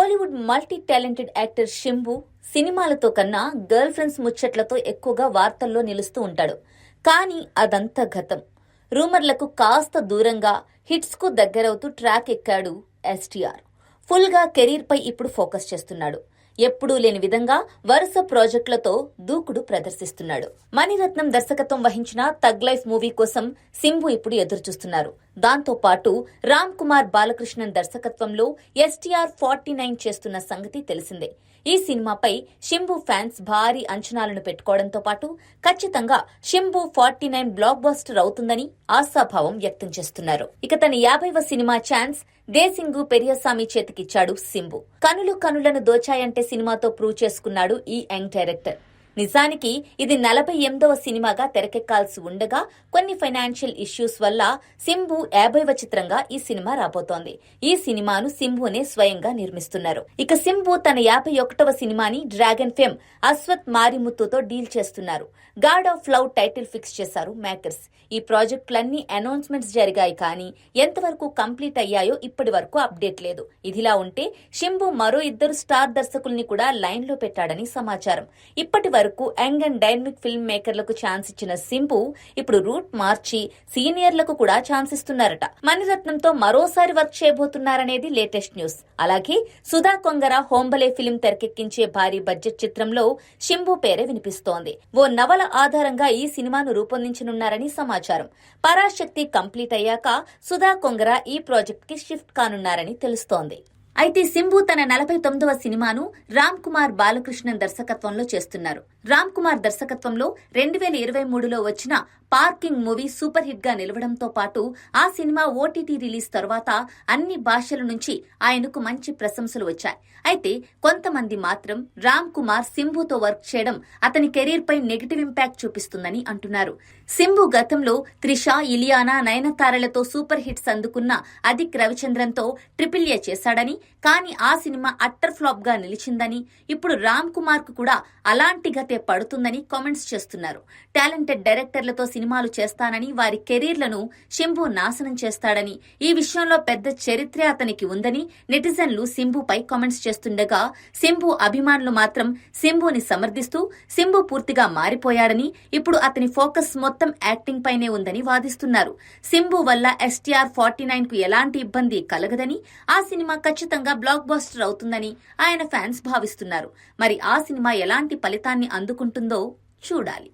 Bollywood multi talented actor Simbu సినిమాలతో కన్నా girl friends ముచ్చట్లతో ఎక్కువగా వార్తల్లో నిలుస్తూ ఉంటాడు. కానీ అదంతా గతం. రూమర్లకు కాస్త దూరంగా హిట్స్ కు దగ్గరవుతూ ట్రాక్ ఎక్కాడు ఎస్టీఆర్. ఫుల్ గా కెరీర్ పై ఇప్పుడు ఫోకస్ చేస్తున్నాడు. ఎప్పుడూ లేని విధంగా వరుస ప్రాజెక్టులతో దూకుడు ప్రదర్శిస్తున్నాడు. మణిరత్నం దర్శకత్వం వహించిన థగ్ లైఫ్ మూవీ కోసం శింబు ఇప్పుడు ఎదురుచూస్తున్నారు. దాంతో పాటు రామ్ కుమార్ బాలకృష్ణన్ దర్శకత్వంలో ఎస్టీఆర్ 49 చేస్తున్న సంగతి తెలిసిందే. ఈ సినిమాపై శింబు ఫ్యాన్స్ భారీ అంచనాలను పెట్టుకోవడంతో పాటు ఖచ్చితంగా శింబు 49 బ్లాక్ బస్టర్ అవుతుందని ఆశాభావం వ్యక్తం చేస్తున్నారు. ఇక తన 50వ సినిమా ఛాన్స్ దేశింగు పెరియసామి చేతికిచ్చాడు శింబు. కనులను దోచాయంటే సినిమాతో ప్రూవ్ చేసుకున్నాడు ఈ యంగ్ డైరెక్టర్. నిజానికి ఇది 48వ సినిమాగా తెరకెక్కాల్సి ఉండగా కొన్ని ఫైనాన్షియల్ ఇష్యూస్ వల్ల శింబు 50వ చిత్రంగా ఈ సినిమా రాబోతోంది. ఈ సినిమాను శింబునే స్వయంగా నిర్మిస్తున్నారు. ఇక శింబు తన 51వ సినిమాని డ్రాగన్ ఫేమ్ అశ్వత్ మారిముత్తుతో డీల్ చేస్తున్నారు. God of love title fix చేశారు మేకర్స్. ఈ ప్రాజెక్టులన్నీ అనౌన్స్మెంట్స్ జరిగాయి, కానీ ఎంతవరకు కంప్లీట్ అయ్యాయో ఇప్పటి వరకు అప్డేట్ లేదు. ఇదిలా ఉంటే శింబు మరో 2 స్టార్ దర్శకుల్ని కూడా లైన్ లో పెట్టాడని సమాచారం. ఇప్పటి వరకు యంగ్ అండ్ డైనమిక్ ఫిల్మ్ మేకర్లకు ఛాన్స్ ఇచ్చిన శింబు ఇప్పుడు రూట్ మార్చి సీనియర్లకు కూడా ఛాన్స్ ఇస్తున్నారట. మణిరత్నంతో మరోసారి వర్క్ చేయబోతున్నారనేది లేటెస్ట్ న్యూస్. అలాగే సుధా కొంగర హోంబలే ఫిల్మ్ తెరకెక్కించే భారీ బడ్జెట్ చిత్రంలో శింబు పేరే వినిపిస్తోంది. ఓ నవల ఆధారంగా ఈ సినిమాను రూపొందించనున్నారని సమాచారం. పరాశక్తి కంప్లీట్ అయ్యాక సుధా కొంగర ఈ ప్రాజెక్ట్ కి షిఫ్ట్ కానున్నారని తెలుస్తోంది. అయితే శింబు తన 49వ సినిమాను రామ్ కుమార్ బాలకృష్ణన్ దర్శకత్వంలో చేస్తున్నారు. రామ్ కుమార్ దర్శకత్వంలో 2023లో వచ్చిన పార్కింగ్ మూవీ సూపర్ హిట్ గా నిలవడంతో పాటు ఆ సినిమా ఓటీటీ రిలీజ్ తర్వాత అన్ని భాషల నుంచి ఆయనకు మంచి ప్రశంసలు వచ్చాయి. అయితే కొంతమంది మాత్రం రామ్ కుమార్ శింబుతో వర్క్ చేయడం అతని కెరీర్ పై నెగిటివ్ ఇంపాక్ట్ చూపిస్తుందని అంటున్నారు. శింబు గతంలో త్రిష, ఇలియానా, నయనతారలతో సూపర్ హిట్స్ అందుకున్న అదిక్ రవిచంద్రన్తో ట్రిపుల్ ఏ చేశాడని, కానీ ఆ సినిమా అట్టర్ ఫ్లాప్ గా నిలిచిందని, ఇప్పుడు రామ్ కుమార్ కు కూడా అలాంటి గతే పడుతుందని కామెంట్స్ చేస్తున్నారు. టాలెంటెడ్ డైరెక్టర్లతో సినిమాలు చేస్తానని, వారి కెరీర్లను శింబు నాశనం చేస్తాడని, ఈ విషయంలో పెద్ద చరిత్రే అతనికి ఉందని నెటిజన్లు శింబుపై కామెంట్స్ చేస్తుండగా, శింబు అభిమానులు మాత్రం శింబుని సమర్థిస్తూ శింబు పూర్తిగా మారిపోయాడని, ఇప్పుడు అతని ఫోకస్ మొత్తం యాక్టింగ్ పైనే ఉందని వాదిస్తున్నారు. శింబు వల్ల ఎస్టీఆర్ 49 కు ఎలాంటి ఇబ్బంది కలగదని, ఆ సినిమా ఖచ్చితంగా బ్లాక్ బస్టర్ అవుతుందని ఆయన ఫ్యాన్స్ భావిస్తున్నారు. మరి ఆ సినిమా ఎలాంటి ఫలితాన్ని అందుకుంటుందో చూడాలి.